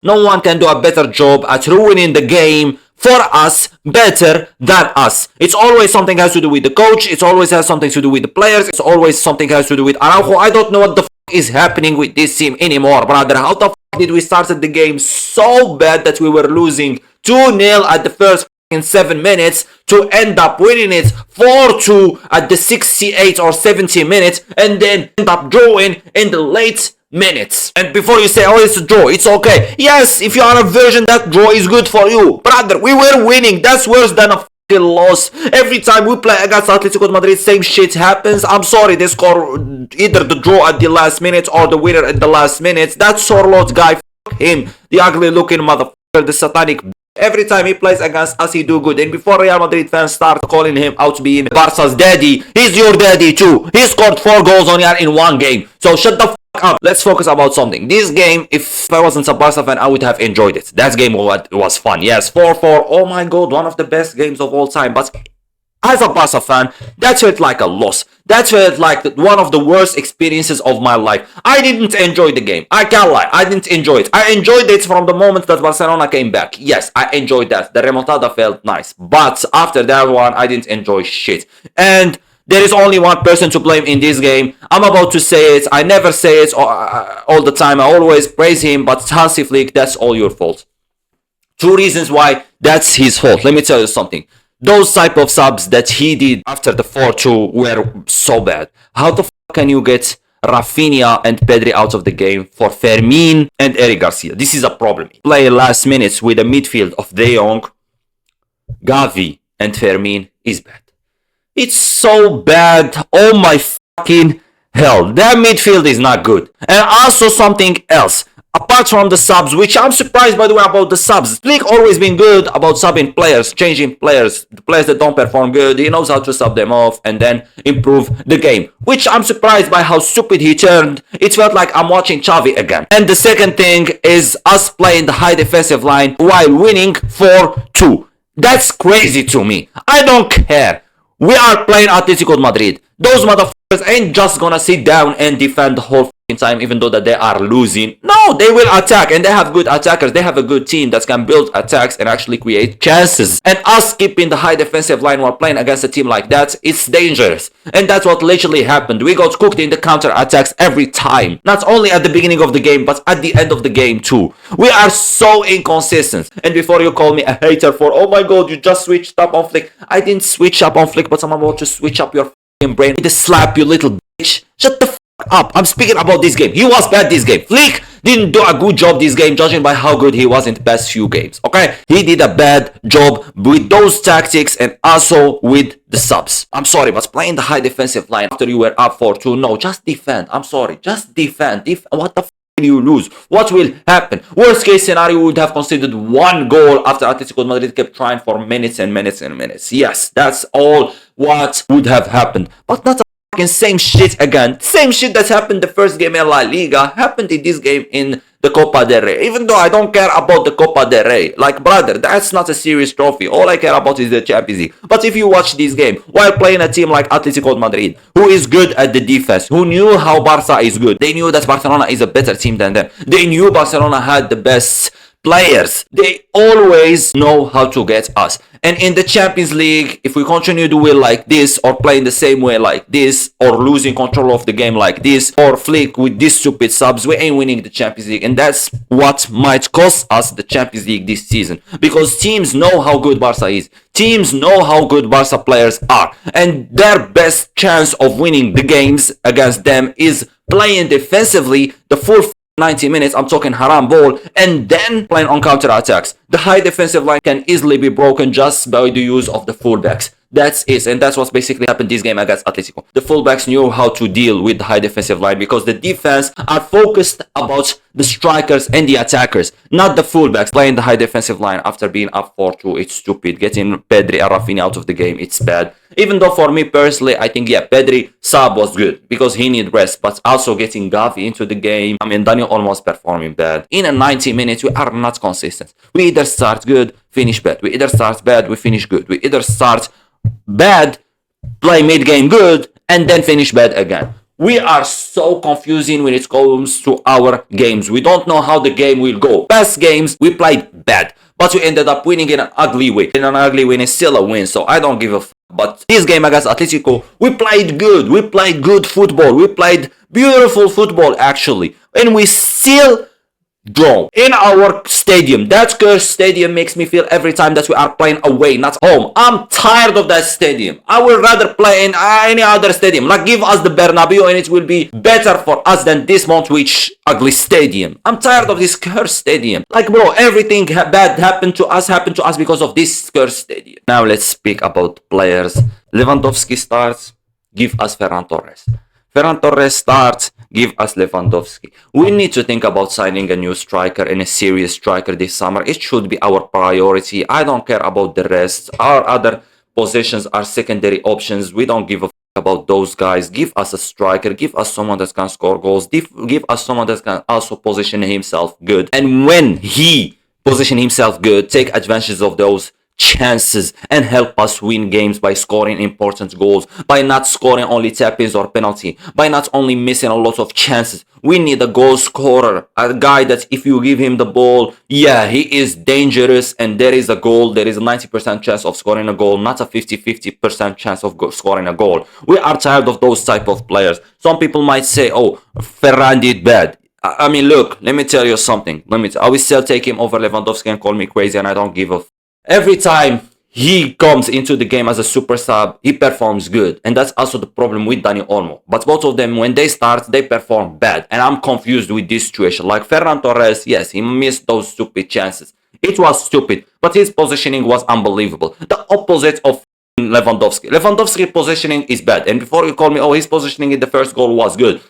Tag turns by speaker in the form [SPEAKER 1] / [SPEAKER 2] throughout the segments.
[SPEAKER 1] No one can do a better job at ruining the game for us better than us. It's always something has to do with the coach. It always has something to do with the players. It's always something has to do with Araujo. I don't know what the is happening with this team anymore, brother. How the did we started the game so bad that we were losing 2-0 at the first 7 minutes to end up winning it 4-2 at the 68 or 70 minutes and then end up drawing in the late minutes. And before you say, oh, it's a draw, it's okay. Yes, if you are a version, that draw is good for you. Brother, we were winning. That's worse than a loss. Every time we play against Atletico Madrid, same shit happens. I'm sorry, they score either the draw at the last minute or the winner at the last minute. That Sorloth guy, fuck him. The ugly looking motherfucker, the satanic. Every time he plays against us, he do good. And before Real Madrid fans start calling him out to be Barca's daddy, he's your daddy too. He scored 4 goals on here in 1 game. So shut the fuck up. Let's focus about something. This game, if I wasn't a Barca fan, I would have enjoyed it. That game was fun. Yes, 4-4. Oh my god, one of the best games of all time. But as a Barca fan, that felt like a loss. That felt like one of the worst experiences of my life. I didn't enjoy the game. I can't lie. I didn't enjoy it. I enjoyed it from the moment that Barcelona came back. Yes, I enjoyed that. The remontada felt nice. But after that one, I didn't enjoy shit. And there is only one person to blame in this game. I'm about to say it. I never say it all the time. I always praise him. But Hansi Fleck, that's all your fault. 2 reasons why that's his fault. Let me tell you something. Those type of subs that he did after the 4-2 were so bad. How the fuck can you get Rafinha and Pedri out of the game for Fermin and Eric Garcia? This is a problem. Play last minutes with a midfield of De Jong, Gavi and Fermin is bad. It's so bad. Oh my fucking hell. That midfield is not good. And also something else. Apart from the subs, which I'm surprised by the way about the subs. Flick always been good about subbing players, changing players. The players that don't perform good, he knows how to sub them off and then improve the game. Which I'm surprised by how stupid he turned. It felt like I'm watching Xavi again. And the second thing is us playing the high defensive line while winning 4-2. That's crazy to me. I don't care. We are playing Atletico Madrid. Those motherfuckers ain't just gonna sit down and defend the whole time even though that they are losing. No, they will attack and they have good attackers. They have a good team that can build attacks and actually create chances. And us keeping the high defensive line while playing against a team like that, it's dangerous. And that's what literally happened. We got cooked in the counter attacks every time. Not only at the beginning of the game, but at the end of the game too. We are so inconsistent. And before you call me a hater for, oh my god, you just switched up on Flick. I didn't switch up on Flick, but I'm about to switch up your f***ing brain. I need to slap you little bitch. Shut the up. I'm speaking about this game. He was bad this game. Flick didn't do a good job this game, judging by how good he was in the past few games. Okay? He did a bad job with those tactics and also with the subs. I'm sorry, but playing the high defensive line after you were up 4-2, no, just defend. I'm sorry. Just defend. What the f*** will you lose? What will happen? Worst case scenario, we would have conceded 1 goal after Atletico Madrid kept trying for minutes and minutes and minutes. Yes, that's all what would have happened. But not same shit again. Same shit that happened the first game in La Liga happened in this game in the Copa del Rey. Even though I don't care about the Copa del Rey. Like, brother, that's not a serious trophy. All I care about is the Champions League. But if you watch this game while playing a team like Atletico Madrid, who is good at the defense, who knew how Barca is good, they knew that Barcelona is a better team than them. They knew Barcelona had the best players. They always know how to get us. And in the Champions League, if we continue to win like this, or playing the same way like this, or losing control of the game like this, or Flick with these stupid subs, we ain't winning the Champions League. And that's what might cost us the Champions League this season. Because teams know how good Barca is. Teams know how good Barca players are. And their best chance of winning the games against them is playing defensively the full 90 minutes, I'm talking haram ball, and then playing on counter attacks. The high defensive line can easily be broken just by the use of the fullbacks. That's it, and that's what's basically happened this game against Atletico. The fullbacks knew how to deal with the high defensive line because the defense are focused about the strikers and the attackers, not the fullbacks. Playing the high defensive line after being up 4-2, it's stupid. Getting Pedri and Rafinha out of the game, it's bad. Even though for me personally, I think, yeah, Pedri sub was good because he need rest, but also getting Gavi into the game. I mean, Daniel almost performing bad. In a 90 minutes, we are not consistent. We either start good, finish bad. We either start bad, we finish good. We either start bad, play mid-game good, and then finish bad again. We are so confusing when it comes to our games. We don't know how the game will go. Past games, we played bad, but we ended up winning in an ugly way. In an ugly way, it's still a win, so I don't give a f. But this game against Atletico, we played good. We played good football. We played beautiful football, actually. And we still draw in our stadium. That cursed stadium makes me feel every time that we are playing away, not home. I'm tired of that stadium. I would rather play in any other stadium. Like, give us the Bernabeu and it will be better for us than this Montjuic ugly stadium. I'm tired of this cursed stadium. Like, bro, everything bad happened to us because of this cursed stadium. Now let's speak about players. Lewandowski starts, give us Ferran Torres. Ferran Torres starts, give us Lewandowski. We need to think about signing a new striker and a serious striker this summer. It should be our priority. I don't care about the rest. Our other positions are secondary options. We don't give a f about those guys. Give us a striker. Give us someone that can score goals. Give us someone that can also position himself good. And when he position himself good, take advantage of those chances and help us win games by scoring important goals, by not scoring only tap-ins or penalty, by not only missing a lot of chances. We need a goal scorer, a guy that if you give him the ball, yeah, he is dangerous and there is a goal. There is a 90% chance of scoring a goal, not a 50% chance of scoring a goal. We are tired of those type of players. Some people might say, oh, Ferran did bad. I mean, look, let me tell you something. I will still take him over Lewandowski and call me crazy, and I don't give a every time he comes into the game as a super sub, he performs good. And that's also the problem with Dani Olmo. But both of them, when they start, they perform bad. And I'm confused with this situation. Like Ferran Torres, yes, he missed those stupid chances. It was stupid, but his positioning was unbelievable. The opposite of Lewandowski. Lewandowski's positioning is bad. And before you call me, oh, his positioning in the first goal was good.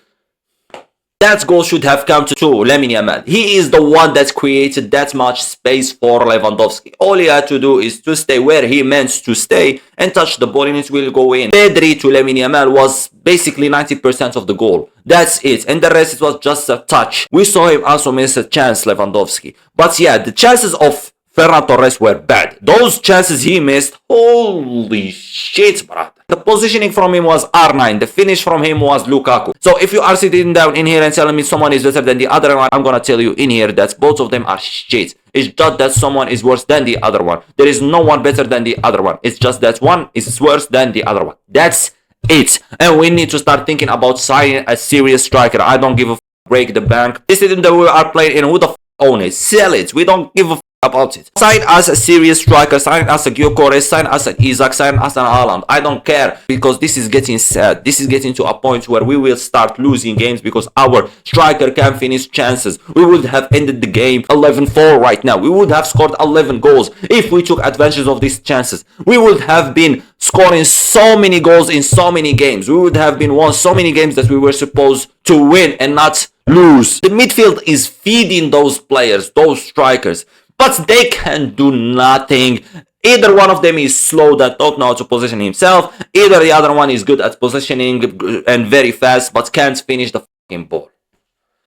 [SPEAKER 1] That goal should have come to Lamine Yamal. He is the one that created that much space for Lewandowski. All he had to do is to stay where he meant to stay and touch the ball and it will go in. Pedri to Lamine Yamal was basically 90% of the goal. That's it. And the rest, it was just a touch. We saw him also miss a chance, Lewandowski. But yeah, the chances of Ferran Torres were bad. Those chances he missed, holy shit, brother. The positioning from him was R9. The finish from him was Lukaku. So if you are sitting down in here and telling me someone is better than the other one, I'm gonna tell you in here that both of them are shit. It's just that someone is worse than the other one. There is no one better than the other one. It's just that one is worse than the other one. That's it. And we need to start thinking about signing a serious striker. I don't give a f. Break the bank. This is that we are playing in. Who the f own it? Sell it. We don't give a f about it. Sign us a serious striker, sign us a Gyökeres, sign us an Isaac, sign us an Haaland. I don't care, because this is getting sad. This is getting to a point where we will start losing games because our striker can finish chances. We would have ended the game 11-4 right now. We would have scored 11 goals if we took advantage of these chances. We would have been scoring so many goals in so many games. We would have been won so many games that we were supposed to win and not lose. The midfield is feeding those players, those strikers, but they can do nothing. Either one of them is slow that don't know how to position himself. Either the other one is good at positioning and very fast, but can't finish the fucking ball.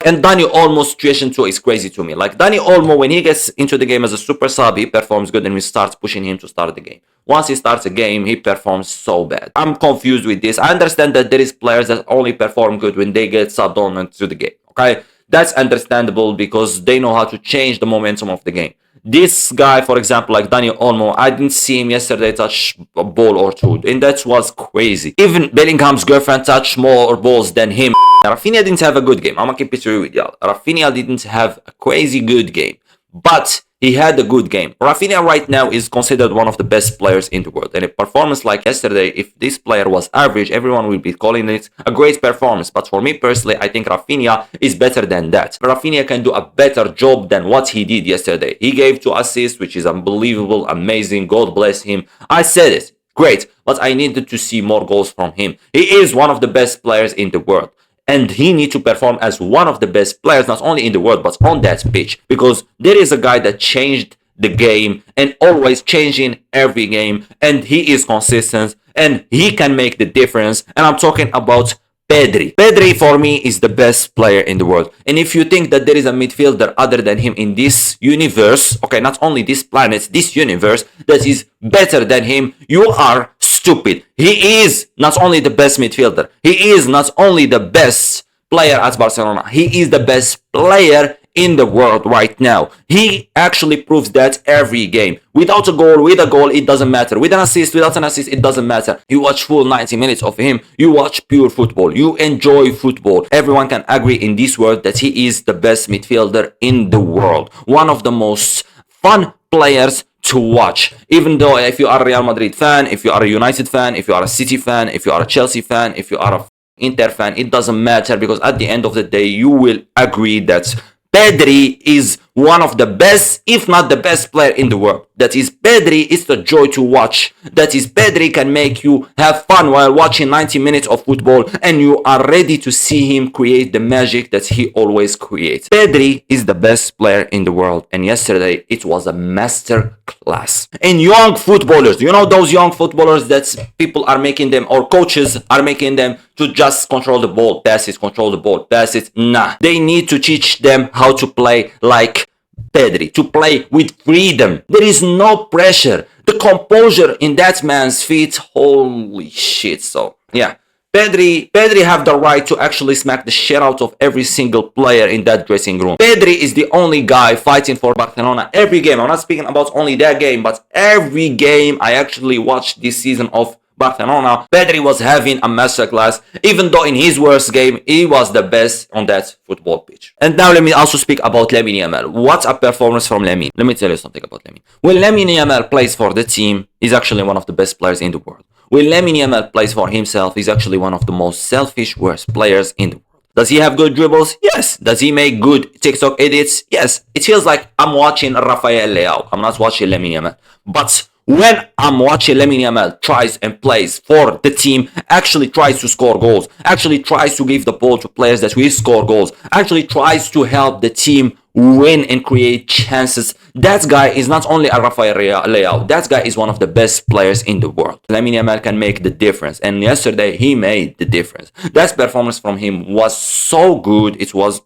[SPEAKER 1] And Dani Olmo's situation too is crazy to me. Like, Dani Olmo, when he gets into the game as a super sub, he performs good and we start pushing him to start the game. Once he starts a game, he performs so bad. I'm confused with this. I understand that there is players that only perform good when they get subbed on into the game. Okay? That's understandable because they know how to change the momentum of the game. This guy, for example, like Dani Olmo, I didn't see him yesterday touch a ball or two, and that was crazy. Even Bellingham's girlfriend touched more balls than him. Rafinha didn't have a good game. I'm gonna keep it real with y'all. Rafinha didn't have a crazy good game, but he had a good game. Rafinha right now is considered one of the best players in the world. And a performance like yesterday, if this player was average, everyone will be calling it a great performance. But for me personally, I think Rafinha is better than that. Rafinha can do a better job than what he did yesterday. He gave 2 assists, which is unbelievable, amazing. God bless him. I said it. Great. But I needed to see more goals from him. He is one of the best players in the world. And he needs to perform as one of the best players, not only in the world, but on that pitch. Because there is a guy that changed the game and always changing every game. And he is consistent and he can make the difference. And I'm talking about Pedri. Pedri for me is the best player in the world. And if you think that there is a midfielder other than him in this universe, okay, not only this planet, this universe, that is better than him, you are stupid. stupid. He is not only the best midfielder, he is not only the best player at Barcelona, he is the best player in the world right now. He actually proves that every game. Without a goal, with a goal, it doesn't matter. With an assist, without an assist, it doesn't matter. You watch full 90 minutes of him, you watch pure football, you enjoy football. Everyone can agree in this world that he is the best midfielder in the world. One of the most fun players to watch. Even though if you are a Real Madrid fan, if you are a United fan, if you are a City fan, if you are a Chelsea fan, if you are a Inter fan, it doesn't matter, because at the end of the day you will agree that Pedri is one of the best, if not the best player in the world. That is, Pedri is the joy to watch. That is, Pedri can make you have fun while watching 90 minutes of football, and you are ready to see him create the magic that he always creates. Pedri is the best player in the world, and yesterday it was a master class. And young footballers, you know those young footballers that people are making them, or coaches are making them to just control the ball, pass it, control the ball, pass it. Nah, they need to teach them how to play like Pedri, to play with freedom. There is no pressure. The composure in that man's feet, holy shit. So yeah, Pedri have the right to actually smack the shit out of every single player in that dressing room. Pedri is the only guy fighting for Barcelona every game. I'm not speaking about only that game, but every game I actually watched this season of Barcelona, Pedri was having a masterclass. Even though in his worst game, he was the best on that football pitch. And now let me also speak about Lamine Yamal. What a performance from Lamine. Let me tell you something about Lamine. When Lamine Yamal plays for the team, he's actually one of the best players in the world. When Lamine Yamal plays for himself, he's actually one of the most selfish, worst players in the world. Does he have good dribbles? Yes. Does he make good TikTok edits? Yes. It feels like I'm watching Rafael Leao. I'm not watching Lamine Yamal. But when I'm watching Lamine Yamal tries and plays for the team, actually tries to score goals, actually tries to give the ball to players that will score goals, actually tries to help the team win and create chances, that guy is not only a Rafael Leao, that guy is one of the best players in the world. Lamine Yamal can make the difference, and yesterday he made the difference. That performance from him was so good. It was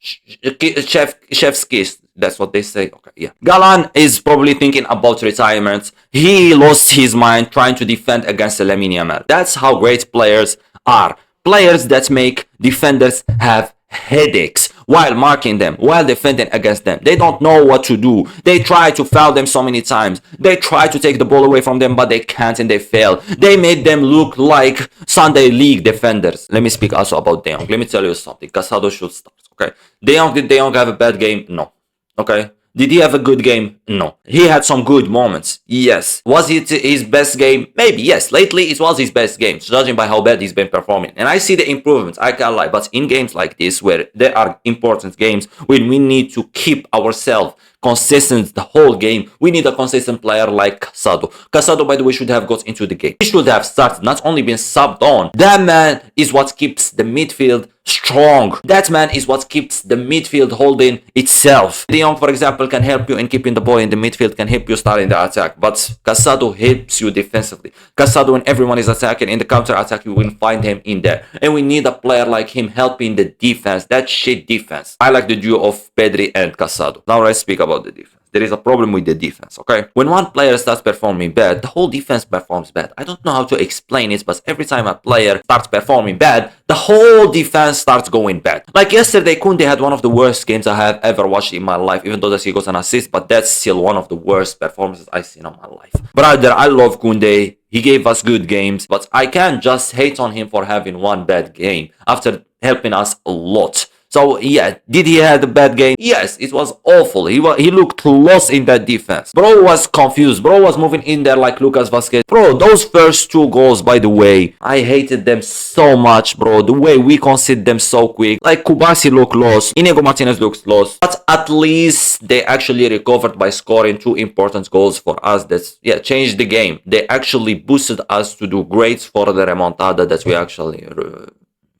[SPEAKER 1] chef's kiss. That's what they say. Okay, yeah. Galan is probably thinking about retirement. He lost his mind trying to defend against Lamine Yamal. That's how great players are. Players that make defenders have headaches while marking them, while defending against them. They don't know what to do. They try to foul them so many times. They try to take the ball away from them, but they can't and they fail. They made them look like Sunday League defenders. Let me speak also about De Jong. Let me tell you something. Casado should start. Okay. Did De Jong have a bad game? No. Okay. Did he have a good game? No. He had some good moments. Yes. Was it his best game? Maybe. Yes. Lately, it was his best game, judging by how bad he's been performing. And I see the improvements. I can't lie. But in games like this, where there are important games, when we need to keep ourselves consistent the whole game, we need a consistent player like Casado. Casado, by the way, should have got into the game. He should have started, not only been subbed on. That man is what keeps the midfield strong. That man is what keeps the midfield holding itself. De Jong, for example, can help you in keeping the ball in the midfield, can help you start in the attack, but Casado helps you defensively. Casado, when everyone is attacking in the counter attack, you will find him in there. And we need a player like him helping the defense, that shit defense. I like the duo of Pedri and Casado. Now let's speak about the defense. There is a problem with the defense, okay? When one player starts performing bad, the whole defense performs bad. I don't know how to explain it, but every time a player starts performing bad, the whole defense starts going bad. Like yesterday, Koundé had one of the worst games I have ever watched in my life, even though that he got an assist, but that's still one of the worst performances I've seen in my life. Brother, I love Koundé. He gave us good games, but I can't just hate on him for having one bad game after helping us a lot. So yeah, did he have a bad game? Yes, it was awful. He looked lost in that defense. Bro was confused. Bro was moving in there like Lucas Vazquez. Bro, those first two goals, by the way, I hated them so much, bro. The way we conceded them so quick. Like Kubasi looked lost. Inigo Martinez looks lost. But at least they actually recovered by scoring two important goals for us. That's, yeah, changed the game. They actually boosted us to do great for the remontada that we actually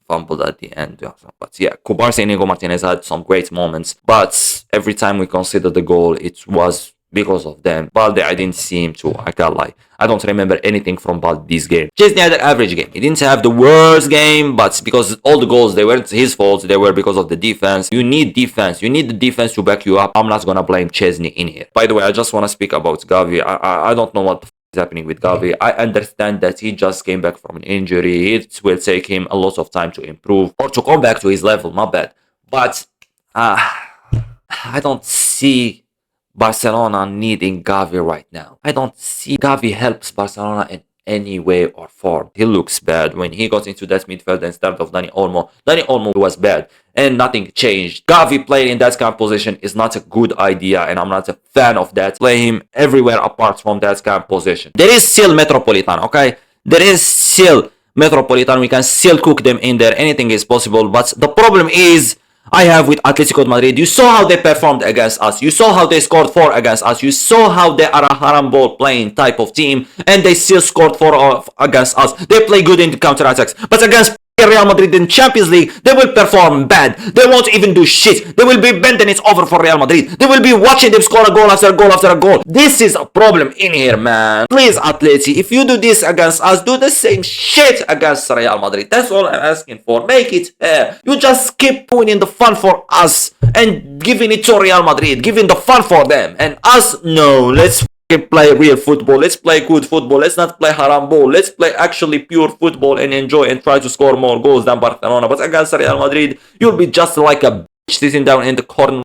[SPEAKER 1] fumbled at the end. But yeah, Kubarsi and Inigo Martinez had some great moments, but every time we considered the goal, it was because of them. Balde, I didn't see him too. I can't lie. I don't remember anything from Balde this game. Just the other average game. He didn't have the worst game, but because all the goals, they weren't his fault. They were because of the defense. You need defense. You need the defense to back you up. I'm not gonna blame Chesney in here. By the way, I just want to speak about Gavi. I don't know what the happening with Gavi. I understand that he just came back from an injury. It will take him a lot of time to improve or to come back to his level, my bad. But I don't see Barcelona needing Gavi right now. I don't see Gavi helps Barcelona in any way or form. He looks bad when he got into that midfield instead of Dani Olmo. Dani Olmo was bad and nothing changed. Gavi playing in that kind of position is not a good idea and I'm not a fan of that. Play him everywhere apart from that kind of position. There is still Metropolitan, okay? There is still Metropolitan. We can still cook them in there. Anything is possible. But the problem is I have with Atletico Madrid. You saw how they performed against us. You saw how they scored 4 against us. You saw how they are a haram ball playing type of team and they still scored 4 against us. They play good in the counter-attacks. But against Real Madrid in Champions League, they will perform bad. They won't even do shit. They will be bending it over for Real Madrid. They will be watching them score a goal after a goal after a goal. This is a problem in here, man. Please, Atleti, if you do this against us, do the same shit against Real Madrid. That's all I'm asking for. Make it fair. You just keep winning the fun for us and giving it to Real Madrid, giving the fun for them. And us, no. Let's play real football. Let's play good football. Let's not play haram ball. Let's play actually pure football and enjoy and try to score more goals than Barcelona. But against Real Madrid, you'll be just like a bitch sitting down in the corner